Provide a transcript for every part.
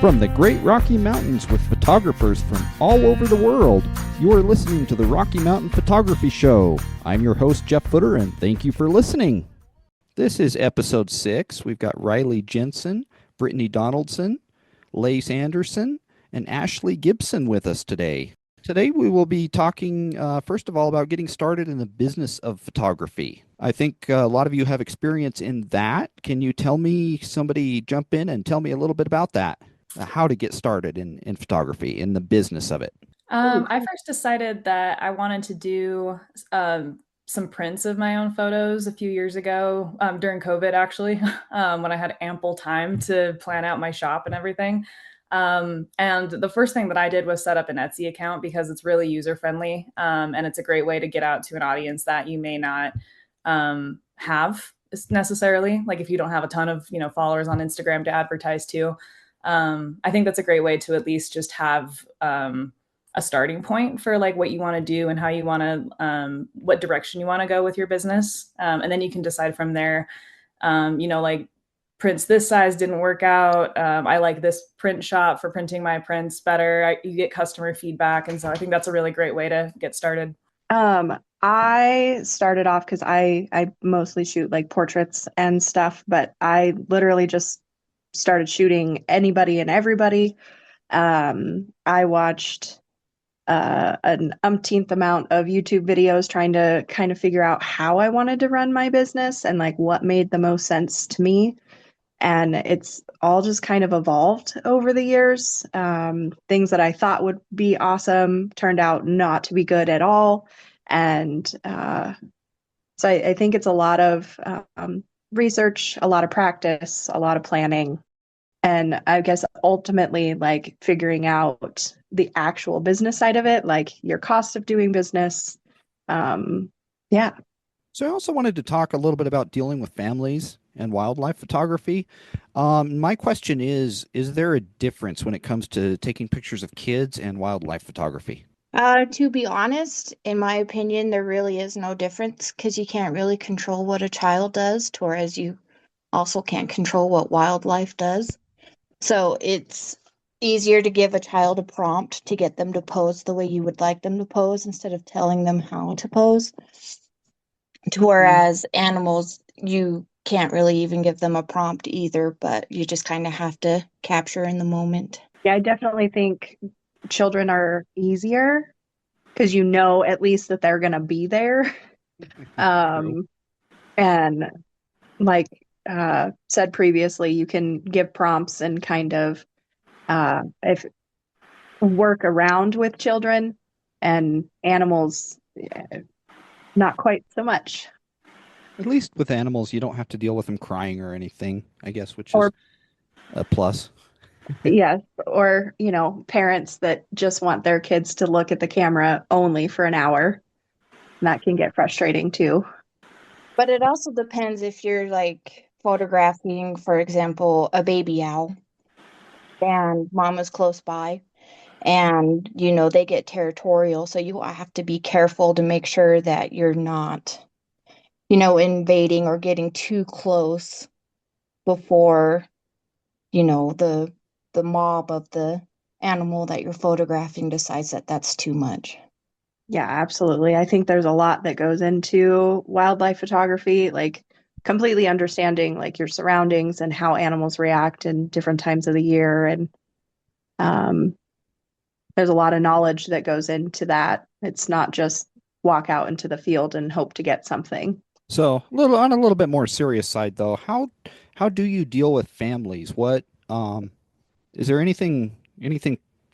From the Great Rocky Mountains with photographers from all over the world, you are listening to the Rocky Mountain Photography Show. I'm your host, Jeff Futter, and thank you for listening. This is episode 6. We've got Rylee Jensen, Brittnie Donaldson, Lace Andersen, and Ashley Gibson with us today. Today we will be talking, first of all, about getting started in the business of photography. I think a lot of you have experience in that. Can you tell me, somebody jump in and tell me a little bit about that? How to get started in photography, in the business of it. I first decided that I wanted to do some prints of my own photos a few years ago, during COVID, actually, when I had ample time to plan out my shop and everything. And the first thing that I did was set up an Etsy account because it's really user friendly, and it's a great way to get out to an audience that you may not have necessarily. Like if you don't have a ton of followers on Instagram to advertise to. I think that's a great way to at least just have a starting point for like what you want to do and how you want to, what direction you want to go with your business. And then you can decide from there, like prints this size didn't work out. I like this print shop for printing my prints better. You get customer feedback. And so I think that's a really great way to get started. I started off because I mostly shoot like portraits and stuff, but I literally just started shooting anybody and everybody. I watched an umpteenth amount of YouTube videos trying to kind of figure out how I wanted to run my business and like what made the most sense to me. And it's all just kind of evolved over the years. Things that I thought would be awesome turned out not to be good at all. And so I think it's a lot of research, a lot of practice, a lot of planning, and I guess ultimately like figuring out the actual business side of it, like your cost of doing business. Yeah. So I also wanted to talk a little bit about dealing with families and wildlife photography. My question is there a difference when it comes to taking pictures of kids and wildlife photography? To be honest, in my opinion, there really is no difference because you can't really control what a child does, whereas you also can't control what wildlife does. So it's easier to give a child a prompt to get them to pose the way you would like them to pose instead of telling them how to pose. Whereas animals, you can't really even give them a prompt either, but you just kind of have to capture in the moment. Yeah, I definitely think children are easier because you know at least that they're going to be there. And like said previously, you can give prompts and kind of if work around with children, and animals, not quite so much. At least with animals, you don't have to deal with them crying or anything, I guess, which Or is a plus. yes, or parents that just want their kids to look at the camera only for an hour. That can get frustrating too. But it also depends if you're like photographing, for example, a baby owl and mama's close by and they get territorial, so you have to be careful to make sure that you're not invading or getting too close before the mob of the animal that you're photographing decides that that's too much. Yeah, absolutely. I think there's a lot that goes into wildlife photography, like completely understanding like your surroundings and how animals react in different times of the year. And there's a lot of knowledge that goes into that. It's not just walk out into the field and hope to get something. So, on a little bit more serious side, though, how do you deal with families? What is there anything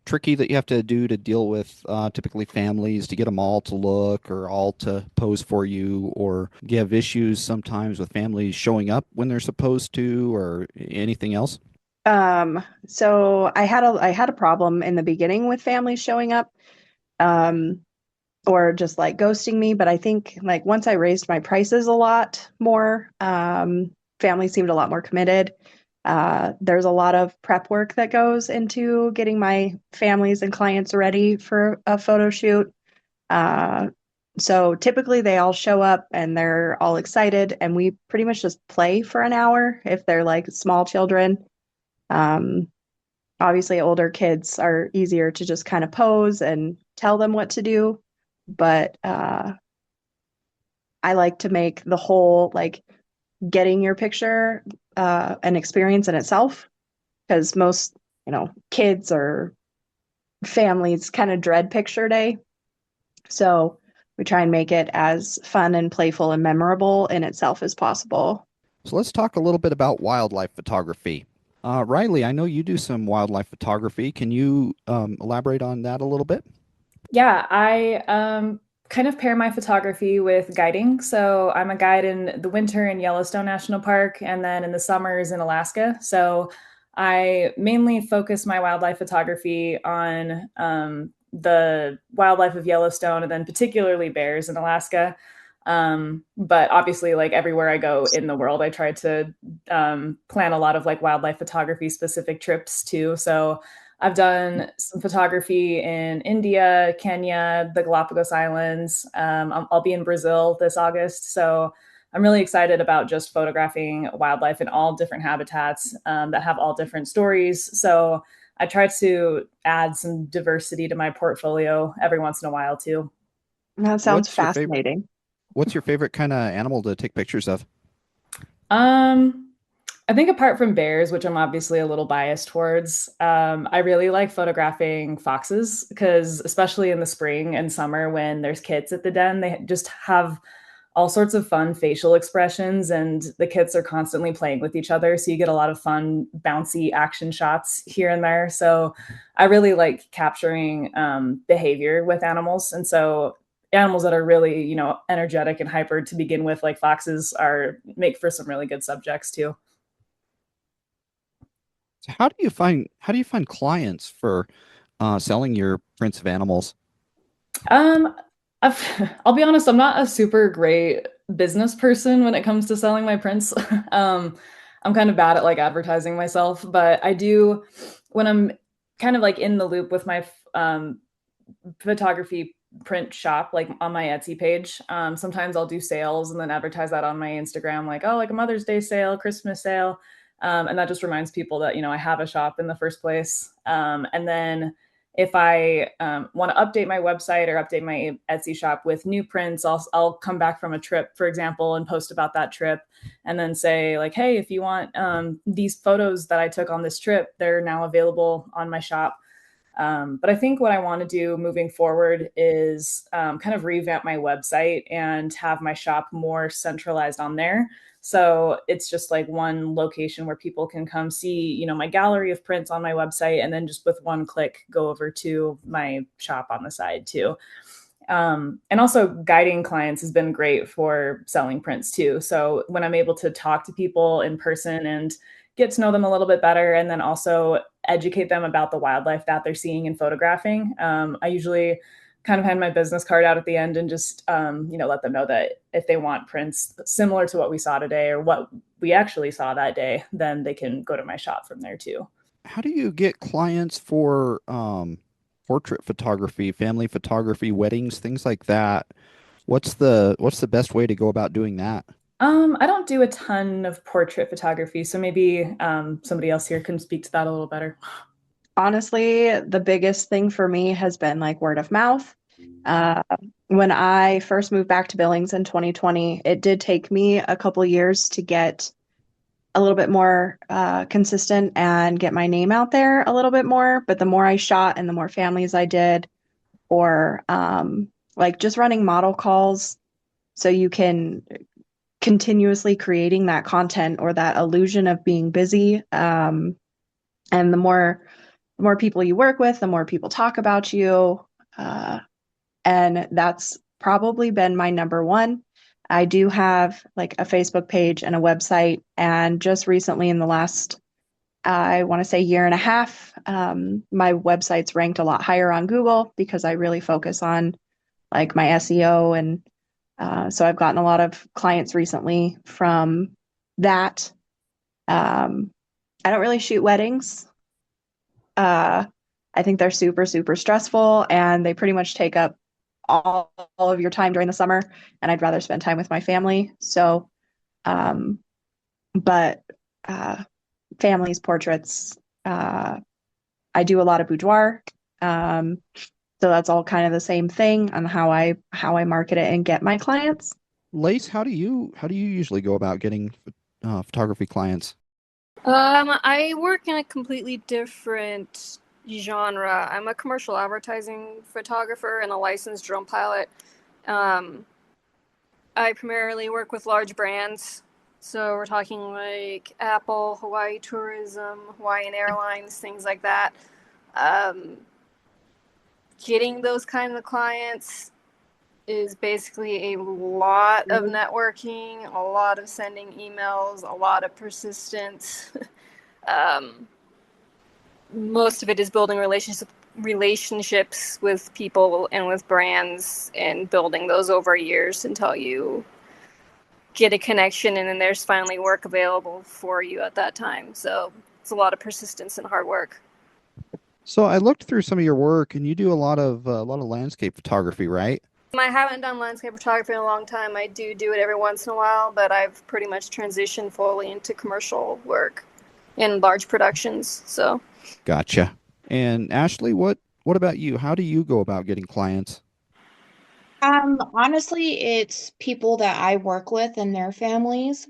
tricky that you have to do to deal with typically families to get them all to look or all to pose for you, or do you have issues sometimes with families showing up when they're supposed to, or anything else? So I had a problem in the beginning with families showing up, or just like ghosting me. But I think like once I raised my prices a lot more, families seemed a lot more committed. There's a lot of prep work that goes into getting my families and clients ready for a photo shoot. So typically they all show up and they're all excited, and we pretty much just play for an hour if they're like small children. Obviously, older kids are easier to just kind of pose and tell them what to do. But I like to make the whole like getting your picture an experience in itself, because most, kids or families kind of dread picture day. So we try and make it as fun and playful and memorable in itself as possible. So let's talk a little bit about wildlife photography. Rylee, I know you do some wildlife photography. Can you elaborate on that a little bit? Yeah, I kind of pair my photography with guiding. So I'm a guide in the winter in Yellowstone National Park, and then in the summers in Alaska. So I mainly focus my wildlife photography on the wildlife of Yellowstone, and then particularly bears in Alaska. But obviously, like everywhere I go in the world, I try to plan a lot of like wildlife photography specific trips too. So I've done some photography in India, Kenya, the Galapagos Islands. I'll be in Brazil this August. So I'm really excited about just photographing wildlife in all different habitats that have all different stories. So I try to add some diversity to my portfolio every once in a while too. That sounds What's your favorite? fascinating. What's your favorite kind of animal to take pictures of? Um, I think apart from bears, which I'm obviously a little biased towards, I really like photographing foxes because, especially in the spring and summer when there's kids at the den, they just have all sorts of fun facial expressions, and the kids are constantly playing with each other. So you get a lot of fun, bouncy action shots here and there. So I really like capturing behavior with animals. And so animals that are really, energetic and hyper to begin with, like foxes, are make for some really good subjects too. So how do you find clients for selling your prints of animals? Um, I'll be honest, I'm not a super great business person when it comes to selling my prints. Um, I'm kind of bad at like advertising myself, but I do when I'm kind of like in the loop with my photography print shop, like on my Etsy page. Sometimes I'll do sales and then advertise that on my Instagram, like, oh, like a Mother's Day sale, Christmas sale. And that just reminds people that, I have a shop in the first place. And then if I want to update my website or update my Etsy shop with new prints, I'll come back from a trip, for example, and post about that trip, and then say like, hey, if you want these photos that I took on this trip, they're now available on my shop. But I think what I want to do moving forward is kind of revamp my website and have my shop more centralized on there. So it's just like one location where people can come see, my gallery of prints on my website, and then just with one click go over to my shop on the side too. And also guiding clients has been great for selling prints too. So when I'm able to talk to people in person and get to know them a little bit better, and then also educate them about the wildlife that they're seeing and photographing, I usually kind of hand my business card out at the end and just, let them know that if they want prints similar to what we saw today or what we actually saw that day, then they can go to my shop from there too. How do you get clients for portrait photography, family photography, weddings, things like that? What's the best way to go about doing that? I don't do a ton of portrait photography, so maybe somebody else here can speak to that a little better. Honestly, the biggest thing for me has been like word of mouth. Uh, when I first moved back to Billings in 2020, it did take me a couple years to get a little bit more consistent and get my name out there a little bit more. But the more I shot and the more families I did, or like just running model calls, so you can continuously creating that content or that illusion of being busy. And the more people you work with, the more people talk about you. Uh, and that's probably been my number one. I do have like a Facebook page and a website. And just recently, in the last, I want to say year and a half, my website's ranked a lot higher on Google because I really focus on like my SEO. And so I've gotten a lot of clients recently from that. Um, I don't really shoot weddings. Uh, I think they're super, super stressful and they pretty much take up all of your time during the summer. And I'd rather spend time with my family. So, but uh, families, portraits, I do a lot of boudoir. So that's all kind of the same thing on how I market it and get my clients. Lace, how do you usually go about getting photography clients? I work in a completely different genre. I'm a commercial advertising photographer and a licensed drone pilot. Um, I primarily work with large brands. So we're talking like Apple, Hawaii Tourism, Hawaiian Airlines, things like that. Um, Getting those kind of clients is basically a lot of networking, a lot of sending emails, a lot of persistence. Most of it is building relationships with people and with brands and building those over years until you get a connection and then there's finally work available for you at that time. So it's a lot of persistence and hard work. So I looked through some of your work, and you do a lot of landscape photography, right? I haven't done landscape photography in a long time. I do it every once in a while, but I've pretty much transitioned fully into commercial work and large productions. So, Gotcha. And Ashley, what about you? How do you go about getting clients? Honestly, it's people that I work with and their families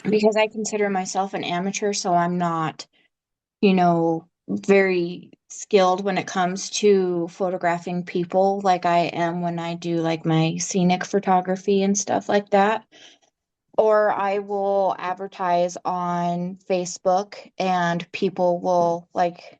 because I consider myself an amateur, so I'm not, very skilled when it comes to photographing people like I am when I do like my scenic photography and stuff like that. Or I will advertise on Facebook and people will, like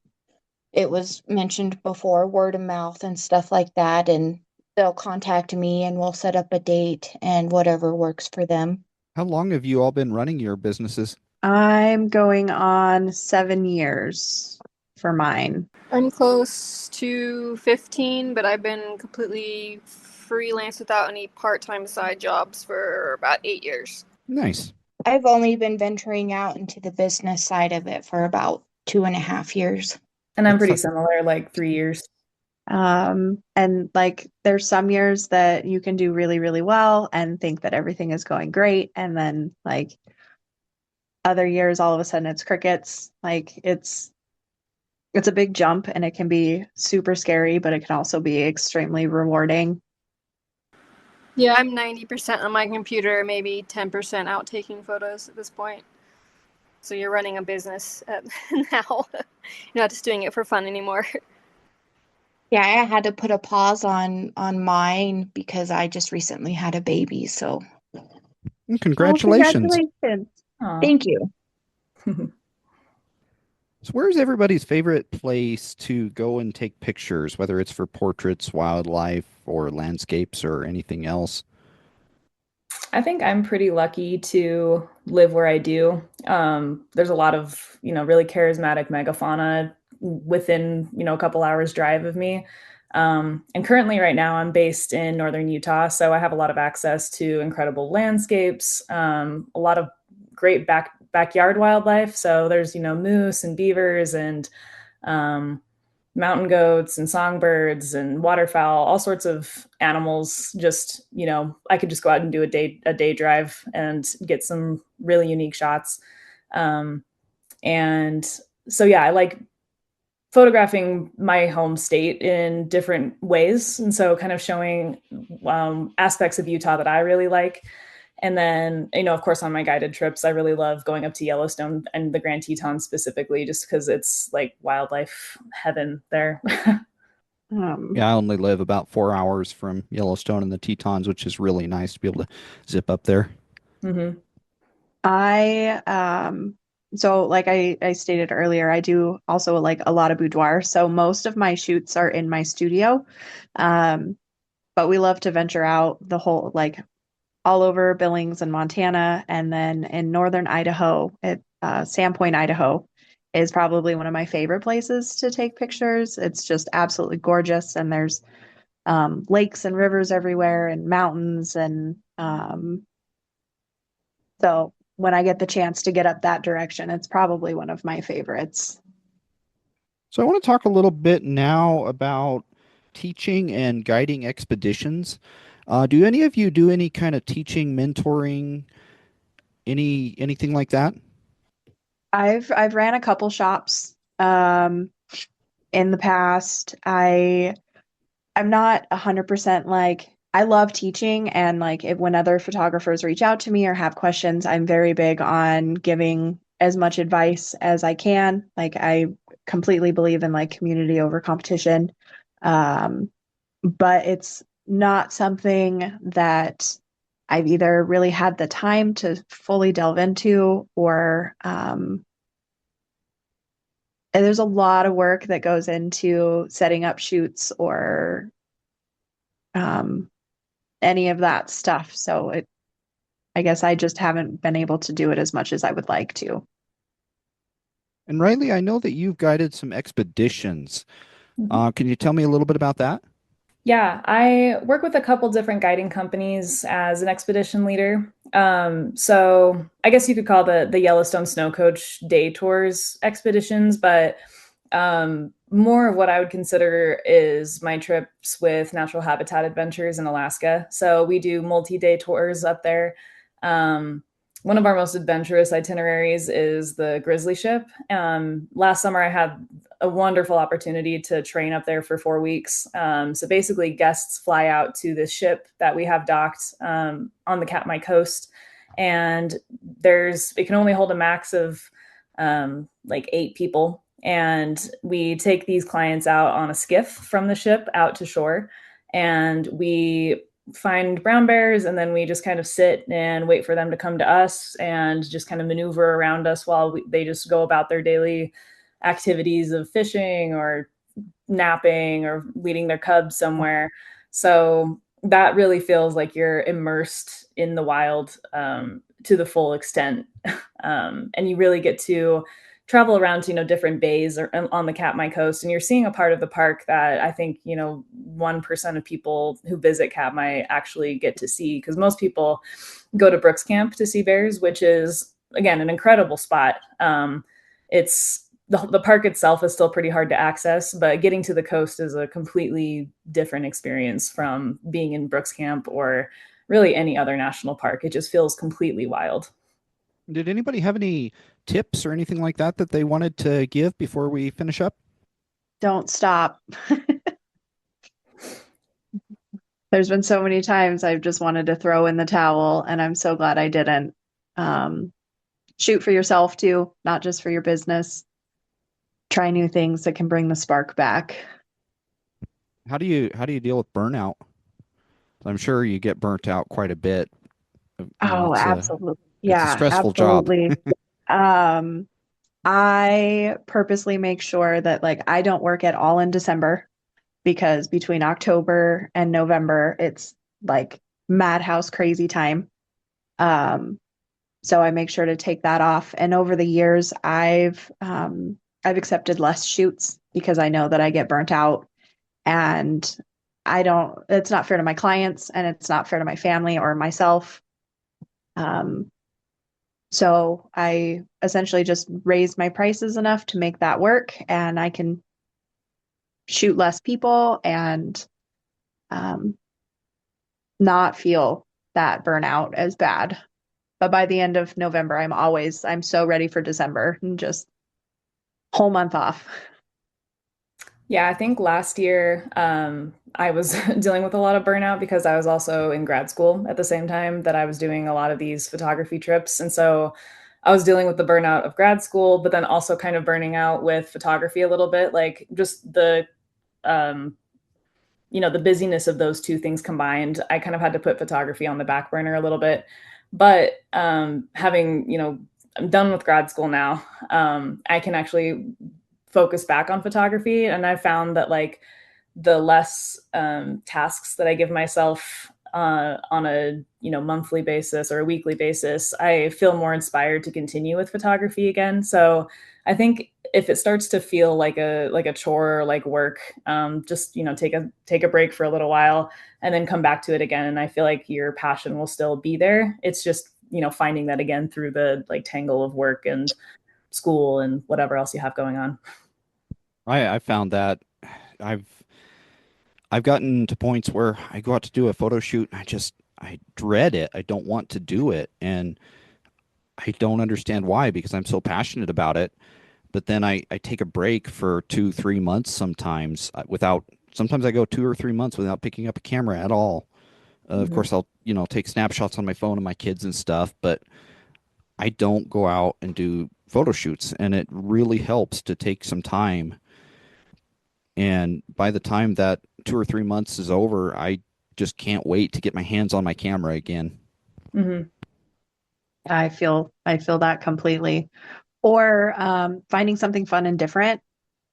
it was mentioned before, word of mouth and stuff like that. And they'll contact me and we'll set up a date and whatever works for them. How long have you all been running your businesses? I'm going on 7 years for mine. I'm close to 15, but I've been completely freelance without any part-time side jobs for about 8 years. Nice. I've only been venturing out into the business side of it for about 2.5 years. And I'm pretty similar, like 3 years. And like there's some years that you can do really, really well and think that everything is going great. And then like other years, all of a sudden it's crickets. Like it's a big jump and it can be super scary, but it can also be extremely rewarding. Yeah, I'm 90% on my computer, maybe 10% out taking photos at this point. So you're running a business now. You're not just doing it for fun anymore. Yeah, I had to put a pause on mine because I just recently had a baby, so Congratulations. Oh, congratulations. thank you. So where's everybody's favorite place to go and take pictures, whether it's for portraits, wildlife, or landscapes, or anything else? I think I'm pretty lucky to live where I do. There's a lot of, really charismatic megafauna within, a couple hours drive of me. And currently right now I'm based in northern Utah, so I have a lot of access to incredible landscapes, a lot of great backyard wildlife. So there's, moose and beavers and mountain goats and songbirds and waterfowl, all sorts of animals. Just, I could just go out and do a day drive and get some really unique shots. And so, yeah, I like photographing my home state in different ways. And so kind of showing aspects of Utah that I really like. And then, of course, on my guided trips, I really love going up to Yellowstone and the Grand Tetons specifically, just because it's like wildlife heaven there. Yeah, I only live about 4 hours from Yellowstone and the Tetons, which is really nice to be able to zip up there. Mm-hmm. So like I stated earlier, I do also like a lot of boudoir. So most of my shoots are in my studio. But we love to venture out the whole, like all over Billings and Montana. And then in northern Idaho, at Sandpoint, Idaho, is probably one of my favorite places to take pictures. It's just absolutely gorgeous. And there's lakes and rivers everywhere and mountains. And so when I get the chance to get up that direction, it's probably one of my favorites. So I want to talk a little bit now about teaching and guiding expeditions. Do any of you do any kind of teaching, mentoring, anything like that? I've ran a couple shops. in the past. I'm not 100% like, I love teaching, and like when other photographers reach out to me or have questions, I'm very big on giving as much advice as I can. Like I completely believe in like community over competition. But it's not something that I've either really had the time to fully delve into, or and there's a lot of work that goes into setting up shoots or any of that stuff. So I guess I just haven't been able to do it as much as I would like to. And Rylee, I know that you've guided some expeditions. Mhm. Can you tell me a little bit about that? Yeah, I work with a couple different guiding companies as an expedition leader. So I guess you could call the Yellowstone Snow Coach day tours expeditions, but more of what I would consider is my trips with Natural Habitat Adventures in Alaska. So we do multi-day tours up there. Um, One of our most adventurous itineraries is the Grizzly ship. Last summer, I had a wonderful opportunity to train up there for 4 weeks. So basically, guests fly out to this ship that we have docked on the Katmai coast, and it can only hold a max of like 8 people. And we take these clients out on a skiff from the ship out to shore, and we find brown bears, and then we just kind of sit and wait for them to come to us and just kind of maneuver around us while they just go about their daily activities of fishing or napping or leading their cubs somewhere. So that really feels like you're immersed in the wild to the full extent. And you really get to travel around to, different bays or on the Katmai coast. And you're seeing a part of the park that I think, 1% of people who visit Katmai actually get to see, because most people go to Brooks Camp to see bears, which is, again, an incredible spot. It's the park itself is still pretty hard to access, but getting to the coast is a completely different experience from being in Brooks Camp or really any other national park. It just feels completely wild. Did anybody have any tips or anything like that that they wanted to give before we finish up? Don't stop. There's been so many times I've just wanted to throw in the towel, and I'm so glad I didn't. Shoot for yourself too, not just for your business. Try new things that can bring the spark back. How do you deal with burnout? I'm sure you get burnt out quite a bit. Oh, It's absolutely. a Yeah, stressful job. absolutely. Um, I purposely make sure that like I don't work at all in December, because between October and November, it's like madhouse crazy time. Um, so I make sure to take that off. And over the years, I've accepted less shoots because I know that I get burnt out, and it's not fair to my clients, and it's not fair to my family or myself. Um, so I essentially just raise my prices enough to make that work, and I can shoot less people and um, not feel that burnout as bad. But by the end of November, I'm so ready for December and just whole month off. Yeah, I think last year I was dealing with a lot of burnout because I was also in grad school at the same time that I was doing a lot of these photography trips. And so I was dealing with the burnout of grad school, but then also kind of burning out with photography a little bit, like just um, the busyness of those two things combined. I kind of had to put photography on the back burner a little bit. But having, I'm done with grad school now, I can actually focus back on photography. And I found that like the less tasks that I give myself on a monthly basis or a weekly basis, I feel more inspired to continue with photography again. So I think if it starts to feel like a chore or like work, just take a break for a little while and then come back to it again. And I feel like your passion will still be there. It's just finding that again through the like tangle of work and school and whatever else you have going on. I found that I've I've gotten to points where I go out to do a photo shoot and I dread it. I don't want to do it, and I don't understand why, because I'm so passionate about it. but then I take a break for 2-3 months sometimes sometimes I go 2 or 3 months without picking up a camera at all. Of course, I'll, take snapshots on my phone of my kids and stuff, but I don't go out and do photo shoots, and it really helps to take some time. And by the time that 2 or 3 months is over, I just can't wait to get my hands on my camera again. Mm-hmm. I feel that completely. Or finding something fun and different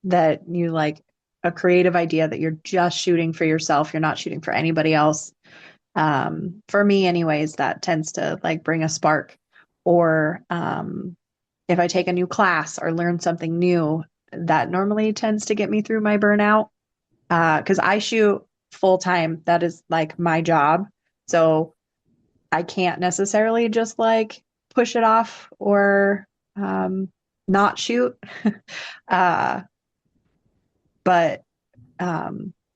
that you like, a creative idea that you're just shooting for yourself. You're not shooting for anybody else. For me anyways, that tends to like bring a spark. Or if I take a new class or learn something new, that normally tends to get me through my burnout. Because I shoot full time. That is like my job. So I can't necessarily just like push it off or not shoot. But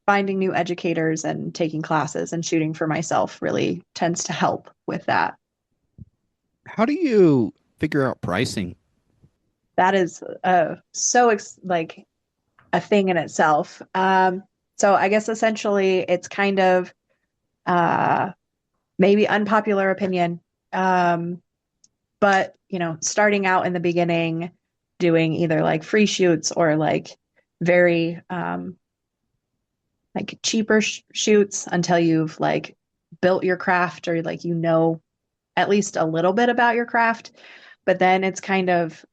finding new educators and taking classes and shooting for myself really tends to help with that. How do you figure out pricing? That is like a thing in itself. So I guess essentially it's kind of maybe unpopular opinion. But starting out in the beginning, doing either like free shoots or like very like cheaper shoots until you've like built your craft or like at least a little bit about your craft. But then it's kind of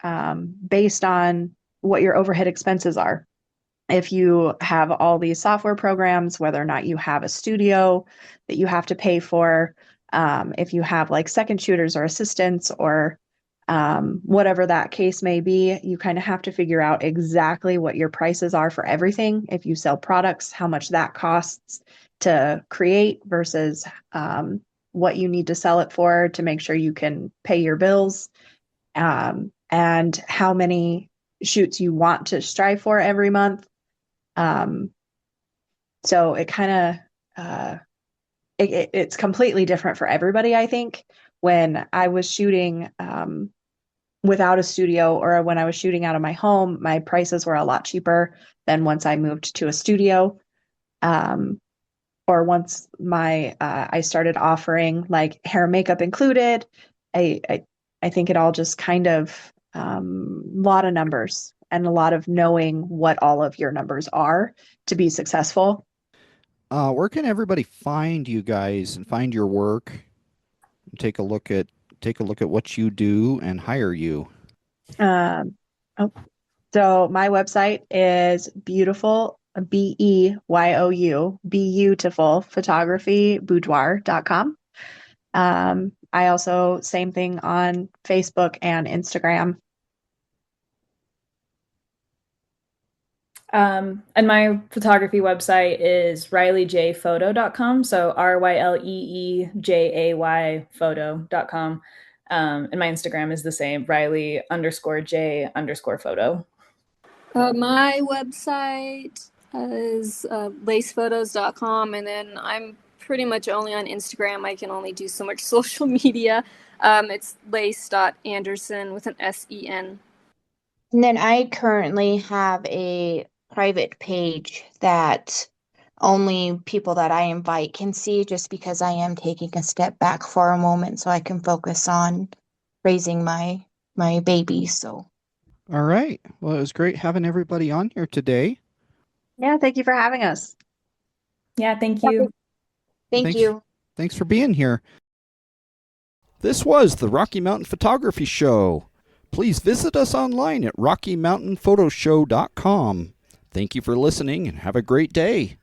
based on what your overhead expenses are. If you have all these software programs, whether or not you have a studio that you have to pay for, if you have like second shooters or assistants or whatever that case may be, you kind of have to figure out exactly what your prices are for everything. If you sell products, how much that costs to create versus what you need to sell it for to make sure you can pay your bills, and how many shoots you want to strive for every month. So it kind of it's completely different for everybody. I think when I was shooting without a studio or when I was shooting out of my home, my prices were a lot cheaper than once I moved to a studio. Or once I started offering like hair and makeup included. I think it all just kind of lot of numbers and a lot of knowing what all of your numbers are to be successful. Where can everybody find you guys and find your work and take a look at what you do and hire you? So my website is beautiful, beautiful photography boudoir.com. I also, same thing on Facebook and Instagram. And my photography website is RyleeJPhoto.com. So RyleeJay photo.com. And my Instagram is the same, Rylee_J_photo. My website is lacephotos.com, and then I'm pretty much only on Instagram. I can only do so much social media. It's lace.andersen with an SEN. And then I currently have a private page that only people that I invite can see, just because I am taking a step back for a moment so I can focus on raising my baby. So all right. Well, it was great having everybody on here today. Yeah, thank you for having us. Yeah, thank you. Thank you. Thanks for being here. This was the Rocky Mountain Photography Show. Please visit us online at RockyMountainPhotoshow.com. Thank you for listening and have a great day.